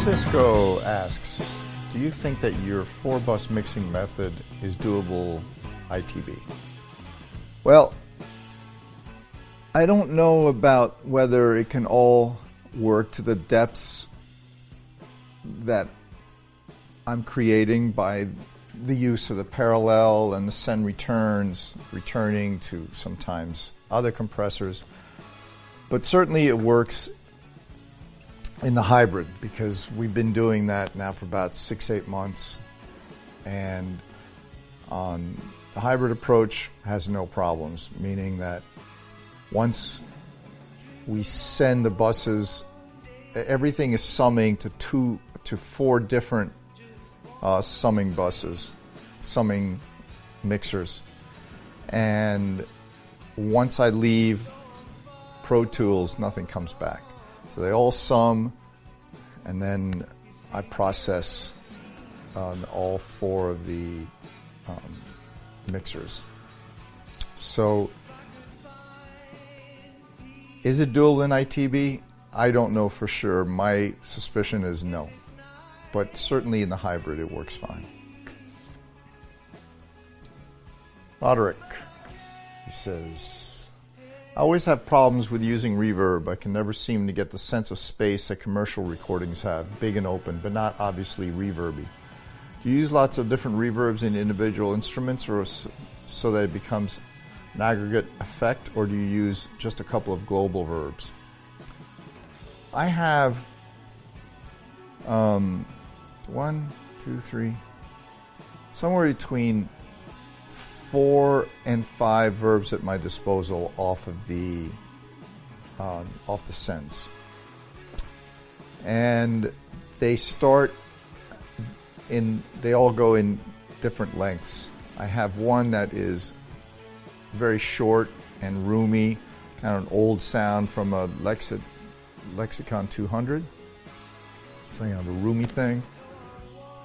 Francisco asks, do you think that your 4-bus mixing method is doable ITB? Well, I don't know about whether it can all work to the depths that I'm creating by the use of the parallel and the send returns, returning to sometimes other compressors. But certainly it works in the hybrid, because we've been doing that now for about 6-8 months, and on the hybrid approach has no problems, meaning that once we send the buses, everything is summing to 4 different summing buses, summing mixers, and once I leave Pro Tools, nothing comes back. So they all sum, and then I process all 4 of the mixers. So is it dual in ITB? I don't know for sure. My suspicion is no. But certainly in the hybrid it works fine. Roderick, he says, I always have problems with using reverb. I can never seem to get the sense of space that commercial recordings have, big and open, but not obviously reverby. Do you use lots of different reverbs in individual instruments, or so that it becomes an aggregate effect, or do you use just a couple of global verbs? I have 1, 2, 3, somewhere between 4 and 5 verbs at my disposal off the sends, and they all go in different lengths. I have one that is very short and roomy, kind of an old sound from a Lexicon 200. It's like a roomy thing,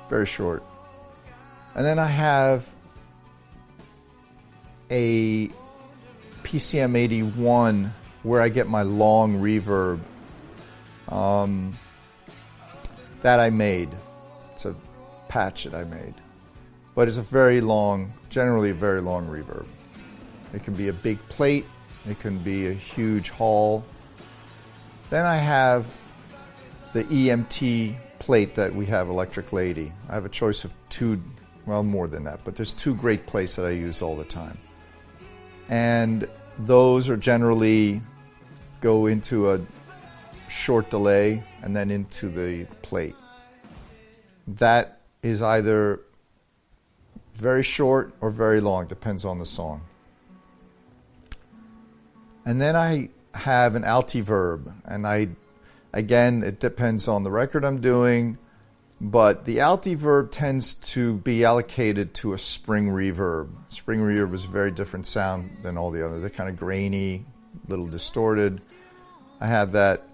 very short. And then I have a PCM 81 where I get my long reverb that I made. It's a patch that I made, but it's generally a very long reverb. It can be a big plate, it can be a huge hall. Then I have the EMT plate that we have, Electric Lady. I have a choice of 2, well, more than that, but there's 2 great plates that I use all the time. And those are generally go into a short delay and then into the plate. That is either very short or very long, depends on the song. And then I have an altiverb, and again, it depends on the record I'm doing, but the altiverb tends to be allocated to a spring reverb. Spring reverb is a very different sound than all the others. They're kind of grainy, a little distorted. I have that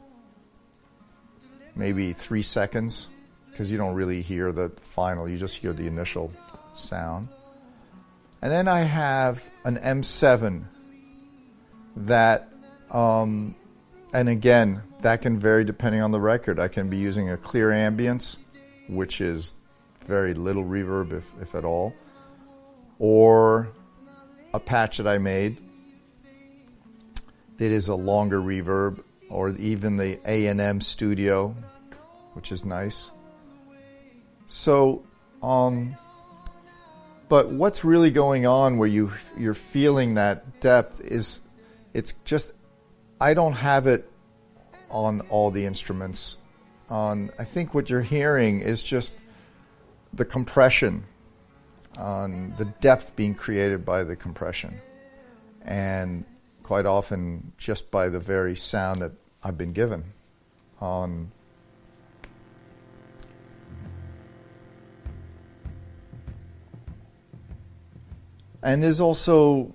maybe 3 seconds, because you don't really hear the final, you just hear the initial sound. And then I have an M7 that, and again, that can vary depending on the record. I can be using a clear ambience, which is very little reverb, if at all, or a patch that I made that is a longer reverb, or even the A&M Studio, which is nice. So, but what's really going on where you're feeling that depth is, it's just, I don't have it on all the instruments. I think what you're hearing is just the compression, the depth being created by the compression, and quite often just by the very sound that I've been given. And there's also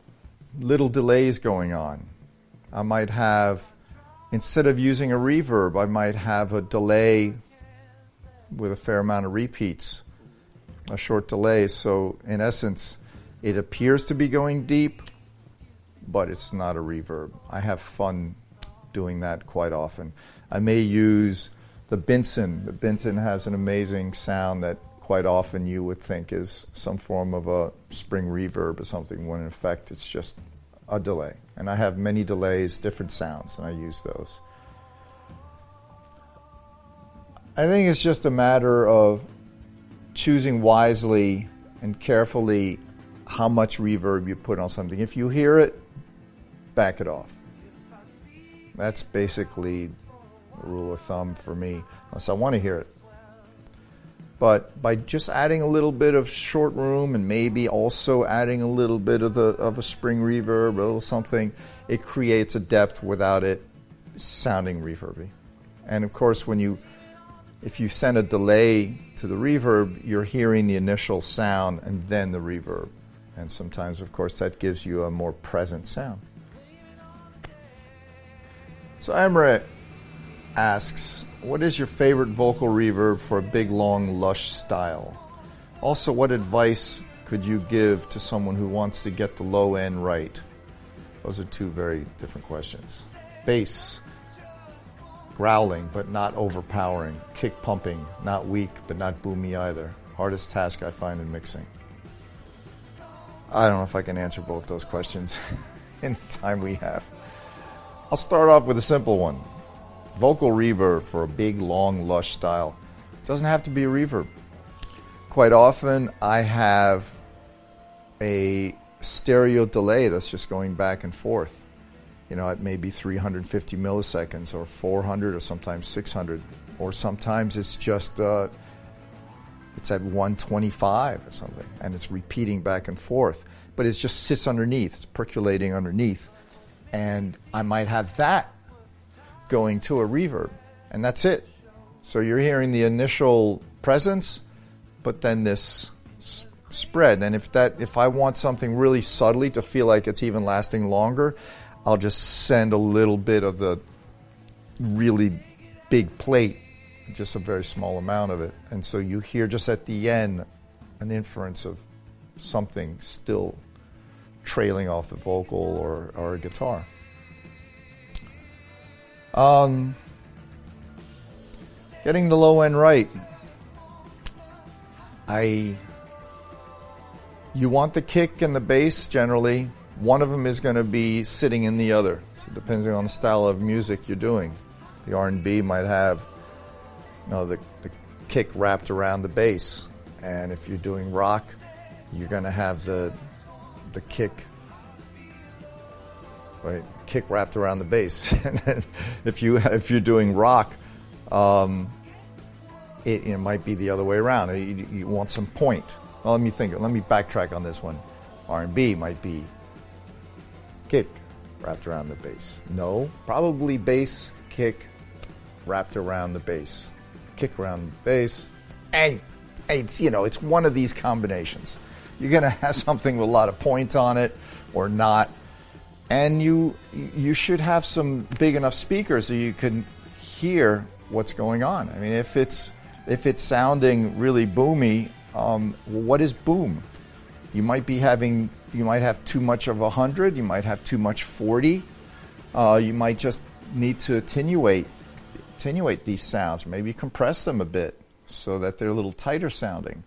little delays going on. I might have, instead of using a reverb, I might have a delay with a fair amount of repeats, a short delay. So in essence, it appears to be going deep, but it's not a reverb. I have fun doing that quite often. I may use The Benson. The Benson has an amazing sound that quite often you would think is some form of a spring reverb or something, when in fact it's just a delay. And I have many delays, different sounds, and I use those. I think it's just a matter of choosing wisely and carefully how much reverb you put on something. If you hear it, back it off. That's basically a rule of thumb for me, unless I want to hear it. But by just adding a little bit of short room and maybe also adding a little bit of a spring reverb, a little something, it creates a depth without it sounding reverby. And of course, if you send a delay to the reverb, you're hearing the initial sound and then the reverb. And sometimes, of course, that gives you a more present sound. So Emre asks, what is your favorite vocal reverb for a big, long, lush style? Also, what advice could you give to someone who wants to get the low end right? Those are two very different questions. Bass, growling but not overpowering. Kick pumping, not weak but not boomy either. Hardest task I find in mixing. I don't know if I can answer both those questions in the time we have. I'll start off with a simple one. Vocal reverb for a big, long, lush style. It doesn't have to be a reverb. Quite often I have a stereo delay that's just going back and forth. At maybe 350 milliseconds or 400 or sometimes 600. Or sometimes it's just, it's at 125 or something, and it's repeating back and forth. But it just sits underneath, it's percolating underneath. And I might have that going to a reverb, and that's it. So you're hearing the initial presence, but then this spread. And if I want something really subtly to feel like it's even lasting longer, I'll just send a little bit of the really big plate, just a very small amount of it. And so you hear just at the end an inference of something still trailing off the vocal or a guitar. Getting the low end right. You want the kick and the bass generally. One of them is going to be sitting in the other. So depending on the style of music you're doing. The R&B might have the kick wrapped around the bass. And if you're doing rock, you're going to have the kick, right? Kick wrapped around the bass. And if you're doing rock, it might be the other way around. You want some point. Well, let me backtrack on this one. R&B might be kick wrapped around the bass. No, probably bass, kick wrapped around the bass. Kick around the bass. Hey, it's one of these combinations. You're going to have something with a lot of point on it or not. And you should have some big enough speakers so you can hear what's going on. I mean, if it's sounding really boomy, what is boom? You might have too much of 100. You might have too much 40. You might just need to attenuate these sounds. Maybe compress them a bit so that they're a little tighter sounding.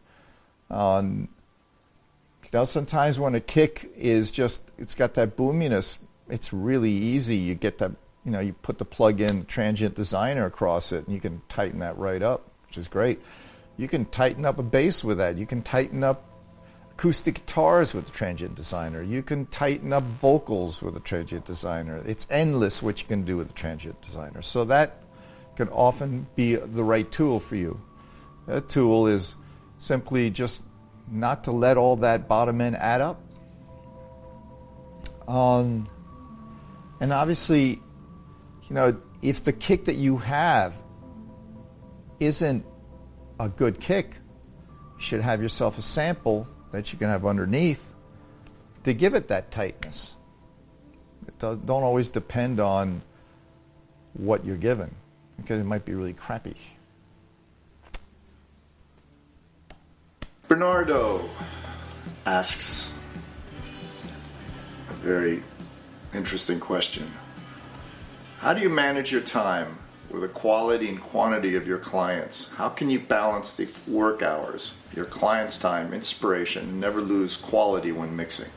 Sometimes when a kick is it's got that boominess, it's really easy. You get that, you put the plug-in transient designer across it, and you can tighten that right up, which is great. You can tighten up a bass with that. You can tighten up acoustic guitars with the transient designer. You can tighten up vocals with the transient designer. It's endless what you can do with the transient designer. So that can often be the right tool for you. That tool is simply just not to let all that bottom end add up. And obviously, if the kick that you have isn't a good kick, you should have yourself a sample that you can have underneath to give it that tightness. It don't always depend on what you're given, because it might be really crappy. Bernardo asks a very interesting question. How do you manage your time with the quality and quantity of your clients? How can you balance the work hours, your clients' time, inspiration, and never lose quality when mixing?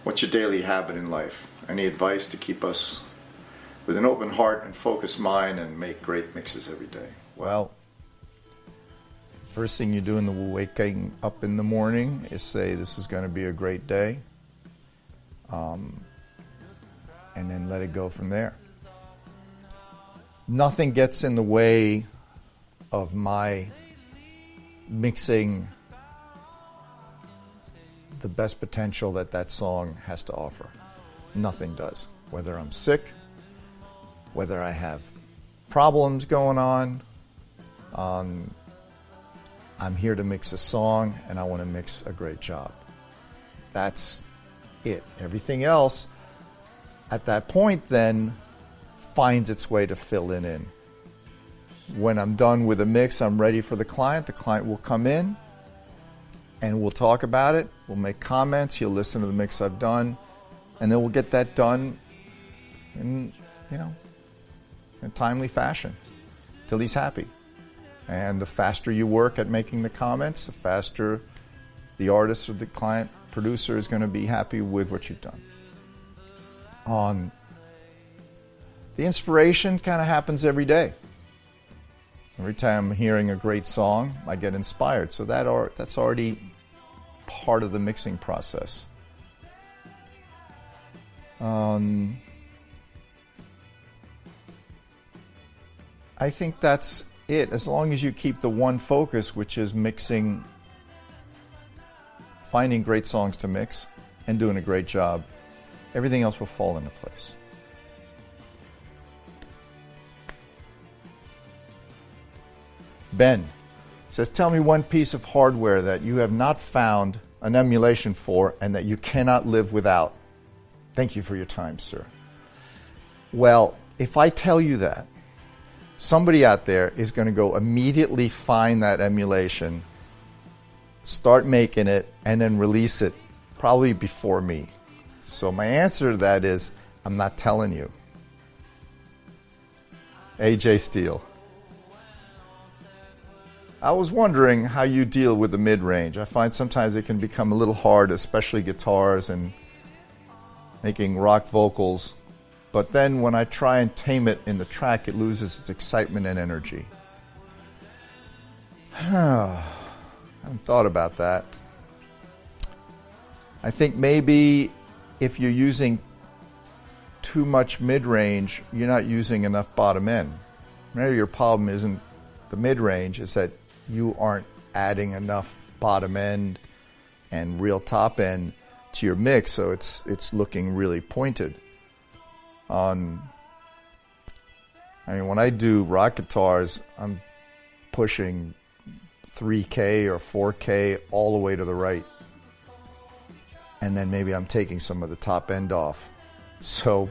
What's your daily habit in life? Any advice to keep us with an open heart and focused mind and make great mixes every day? Well, first thing you do in the waking up in the morning is say, this is going to be a great day. And then let it go from there. Nothing gets in the way of my mixing the best potential that that song has to offer. Nothing does. Whether I'm sick, whether I have problems going on, I'm here to mix a song and I want to mix a great job. That's it. Everything else at that point then finds its way to fill it in. When I'm done with a mix, I'm ready for the client. The client will come in and we'll talk about it. We'll make comments. He'll listen to the mix I've done, and then we'll get that done in a timely fashion till he's happy. And the faster you work at making the comments, the faster the artist or the client producer is going to be happy with what you've done. The inspiration kind of happens every day. Every time I'm hearing a great song, I get inspired. So that's already part of the mixing process. I think that's it. As long as you keep the one focus, which is mixing, finding great songs to mix, and doing a great job, everything else will fall into place. Ben says, tell me one piece of hardware that you have not found an emulation for and that you cannot live without. Thank you for your time, sir. Well, if I tell you that, somebody out there is going to go immediately find that emulation, start making it, and then release it probably before me. So my answer to that is, I'm not telling you. AJ Steele. I was wondering how you deal with the mid-range. I find sometimes it can become a little hard, especially guitars and making rock vocals. But then when I try and tame it in the track, it loses its excitement and energy. I haven't thought about that. I think maybe if you're using too much mid-range, you're not using enough bottom end. Maybe your problem isn't the mid-range, it's that you aren't adding enough bottom end and real top end to your mix, so it's looking really pointed. When I do rock guitars, I'm pushing 3K or 4K all the way to the right. And then maybe I'm taking some of the top end off. So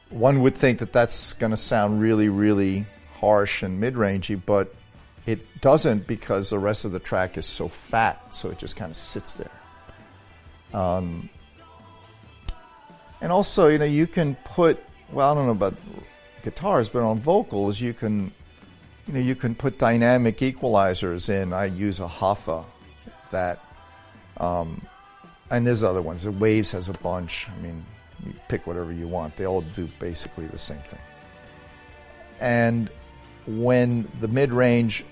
one would think that that's going to sound really, really harsh and mid-rangey, but it doesn't because the rest of the track is so fat, so it just kind of sits there. And also, you can put, I don't know about guitars, but on vocals, you can put dynamic equalizers in. I use a Hoffa that, and there's other ones. The Waves has a bunch. You pick whatever you want. They all do basically the same thing. And when the mid-range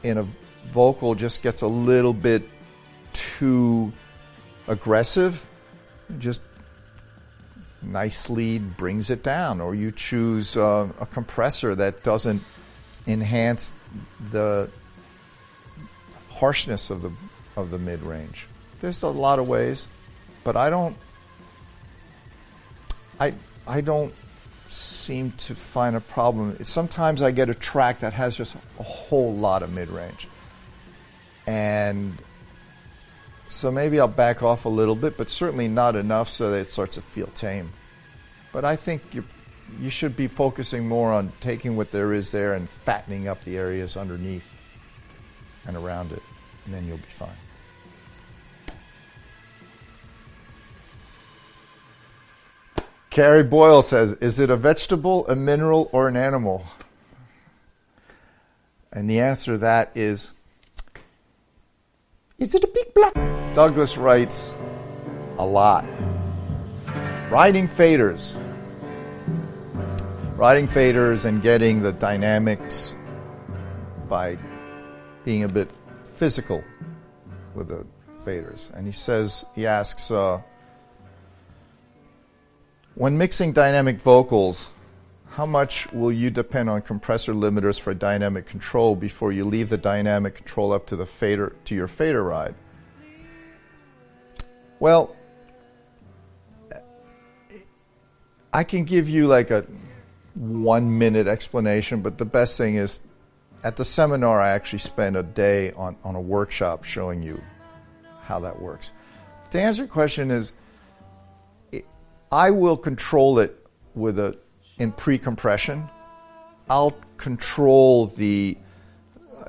in a vocal just gets a little bit too aggressive, just nicely brings it down, or you choose a compressor that doesn't enhance the harshness of the mid-range. There's a lot of ways, but I don't seem to find a problem. Sometimes I get a track that has just a whole lot of mid-range, and so maybe I'll back off a little bit, but certainly not enough so that it starts to feel tame. But I think you should be focusing more on taking what there is there and fattening up the areas underneath and around it, and then you'll be fine. Carrie Boyle says, is it a vegetable, a mineral, or an animal? And the answer to that is it a big black? Douglas writes a lot. Riding faders. Riding faders and getting the dynamics by being a bit physical with the faders. And he asks, when mixing dynamic vocals, how much will you depend on compressor limiters for dynamic control before you leave the dynamic control up to the fader, to your fader ride? Well, I can give you like a 1 minute explanation, but the best thing is at the seminar I actually spend a day on a workshop showing you how that works. To answer your question is, I will control it in pre-compression. I'll control the,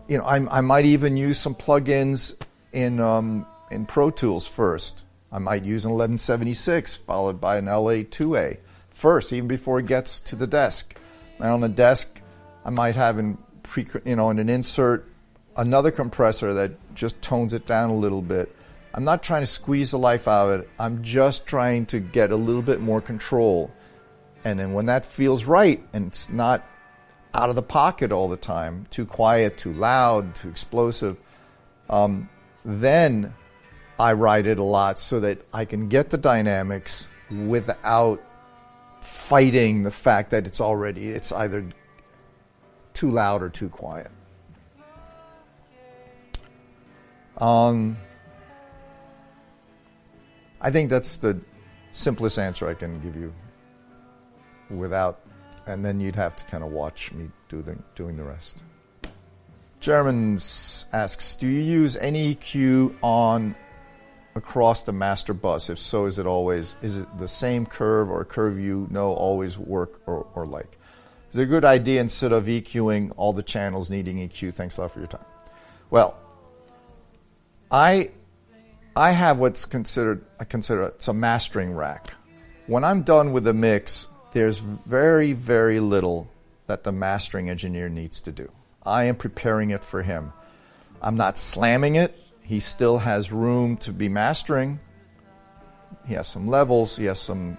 I might even use some plugins in Pro Tools first. I might use an 1176 followed by an LA2A first, even before it gets to the desk. And on the desk, I might have in an insert another compressor that just tones it down a little bit. I'm not trying to squeeze the life out of it. I'm just trying to get a little bit more control. And then when that feels right and it's not out of the pocket all the time, too quiet, too loud, too explosive, then I ride it a lot so that I can get the dynamics without fighting the fact that it's either too loud or too quiet. I think that's the simplest answer I can give you and then you'd have to kind of watch me doing the rest. Germans asks, do you use any EQ on across the master bus? If so, is it the same curve or a curve always work or like? Is it a good idea instead of EQing all the channels needing EQ? Thanks a lot for your time. Well, I have I consider it's a mastering rack. When I'm done with the mix, there's very, very little that the mastering engineer needs to do. I am preparing it for him. I'm not slamming it. He still has room to be mastering. He has some levels. He has some,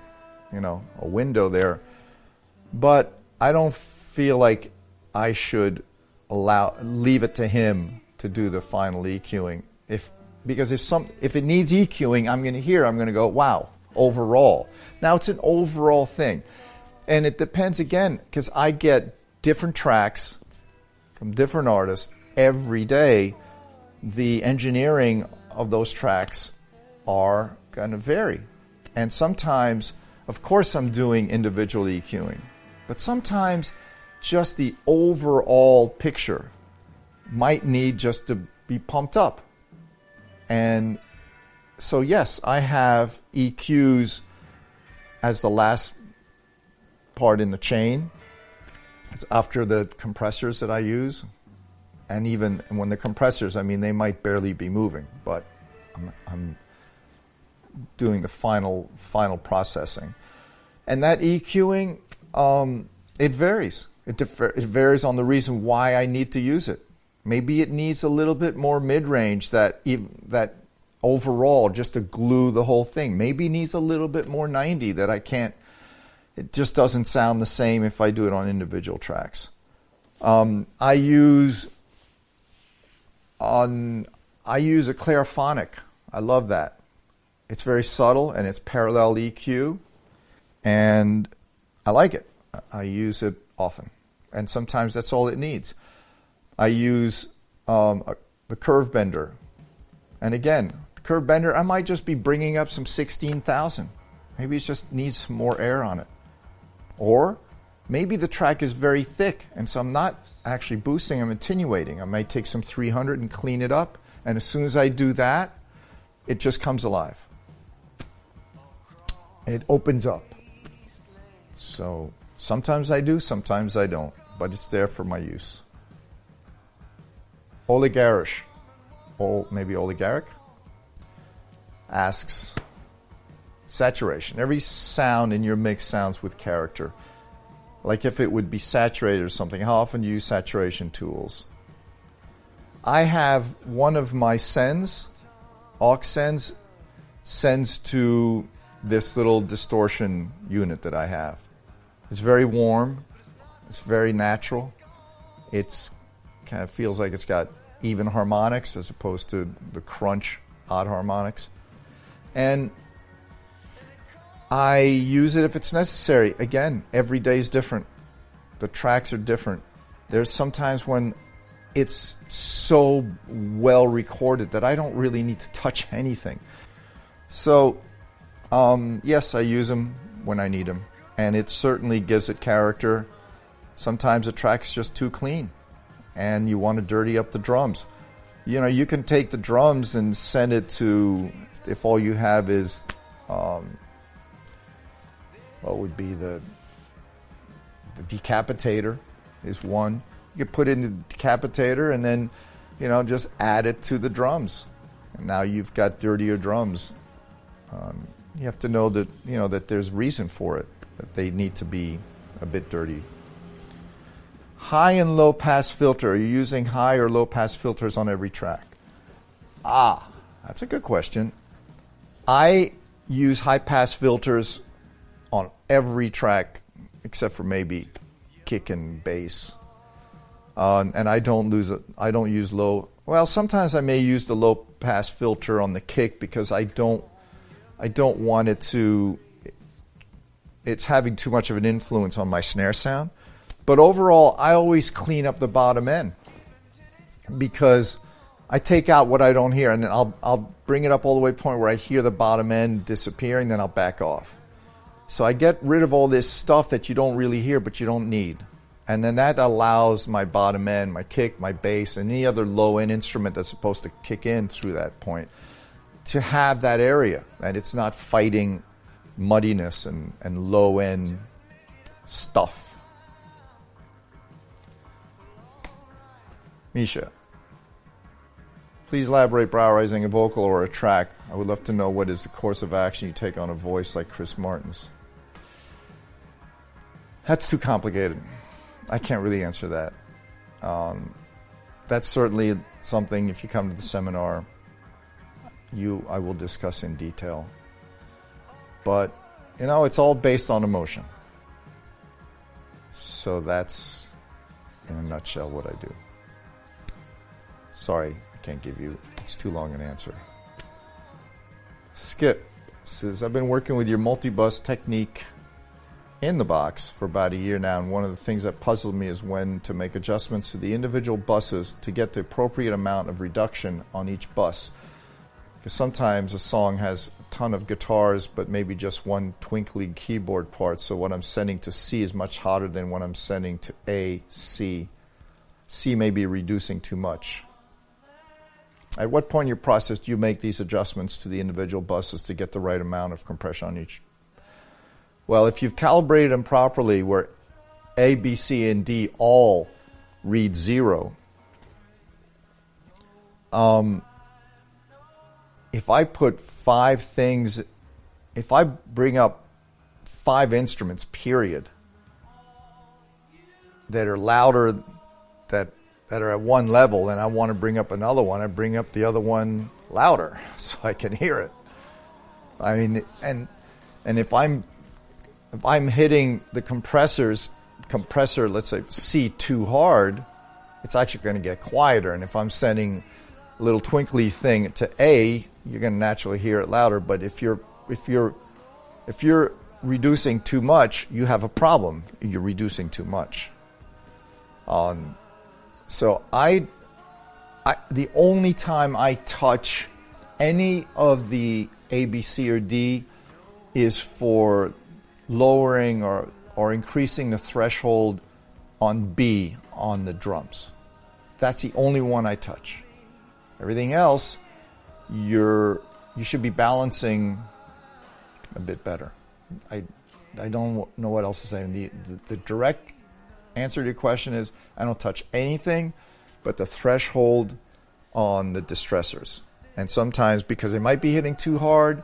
a window there. But I don't feel like I should leave it to him to do the final EQing. Because if it needs EQing, I'm going to go, wow, overall. Now it's an overall thing. And it depends again, because I get different tracks from different artists every day. The engineering of those tracks are going to vary. And sometimes, of course, I'm doing individual EQing. But sometimes just the overall picture might need just to be pumped up. And so, yes, I have EQs as the last part in the chain. It's after the compressors that I use. And even when the compressors, they might barely be moving, but I'm doing the final processing. And that EQing, it varies. It varies on the reason why I need to use it. Maybe it needs a little bit more mid-range that overall just to glue the whole thing. Maybe it needs a little bit more 90 that I can't. It just doesn't sound the same if I do it on individual tracks. I use a clairphonic. I love that. It's very subtle and it's parallel EQ, and I like it. I use it often, and sometimes that's all it needs. I use the curve bender, and again, the curve bender, I might just be bringing up some 16,000. Maybe it just needs some more air on it. Or maybe the track is very thick, and so I'm not actually boosting, I'm attenuating. I might take some 300 and clean it up, and as soon as I do that, it just comes alive. It opens up. So sometimes I do, sometimes I don't, but it's there for my use. Oligarish, or maybe Oligaric, asks, Saturation. Every sound in your mix sounds with character. Like if it would be saturated or something, how often do you use saturation tools? I have one of my sends, aux sends to this little distortion unit that I have. It's very warm. It's very natural. It's kind of feels like it's got even harmonics as opposed to the crunch odd harmonics. And I use it if it's necessary. Again, every day is different. The tracks are different. There's sometimes when it's so well recorded that I don't really need to touch anything. So, yes, I use them when I need them. And it certainly gives it character. Sometimes a track's just too clean and you want to dirty up the drums. You know, you can take the drums and send it to, if all you have is, what would be the decapitator is one. You could put it in the decapitator and then, you know, just add it to the drums. And now you've got dirtier drums. You have to know that, you know, that there's reason for it, that they need to be a bit dirty. High and low pass filter. Are you using high or low pass filters on every track? That's a good question. I use high pass filters on every track except for maybe kick and bass. And I don't use low. Well, sometimes I may use the low pass filter on the kick because I don't want it to. It's having too much of an influence on my snare sound. But overall, I always clean up the bottom end because I take out what I don't hear, and then I'll bring it up all the way to the point where I hear the bottom end disappearing, then I'll back off. So I get rid of all this stuff that you don't really hear but you don't need. And then that allows my bottom end, my kick, my bass, and any other low-end instrument that's supposed to kick in through that point to have that area. And it's not fighting muddiness and low-end stuff. Misha, please elaborate Brauerizing a vocal or a track. I would love to know what is the course of action you take on a voice like Chris Martin's. That's too complicated. I can't really answer that. That's certainly something, if you come to the seminar, I will discuss in detail. But, you know, it's all based on emotion. So that's, in a nutshell, what I do. Sorry, I can't give you, it's too long an answer. Skip says, I've been working with your multi-bus technique in the box for about a year now, and one of the things that puzzled me is when to make adjustments to the individual buses to get the appropriate amount of reduction on each bus. Because sometimes a song has a ton of guitars, but maybe just one twinkly keyboard part, so what I'm sending to C is much hotter than what I'm sending to A, C. C may be reducing too much. At what point in your process do you make these adjustments to the individual buses to get the right amount of compression on each? Well, if you've calibrated them properly where A, B, C, and D all read 0, if I put 5 things, if I bring up 5 instruments, period, that are louder, that are at one level, and I want to bring up another one, I bring up the other one louder so I can hear it. I mean, and if I'm hitting the compressor, let's say C, too hard, it's actually going to get quieter. And if I'm sending a little twinkly thing to A, you're going to naturally hear it louder. But if you're reducing too much, you have a problem. You're reducing too much. So the only time I touch any of the A, B, C, or D is for lowering or increasing the threshold on B on the drums. That's the only one I touch. Everything else, you should be balancing a bit better. I don't know what else to say. The direct answer to your question is I don't touch anything but the threshold on the distressors. And sometimes because they might be hitting too hard,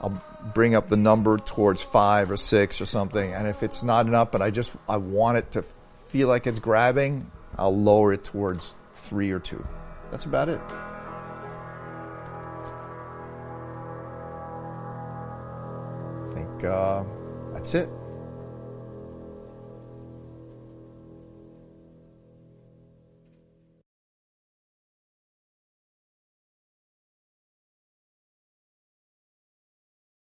I'll bring up the number towards 5 or 6 or something, and if it's not enough, but I want it to feel like it's grabbing, I'll lower it towards 3 or 2. That's about it. I think that's it.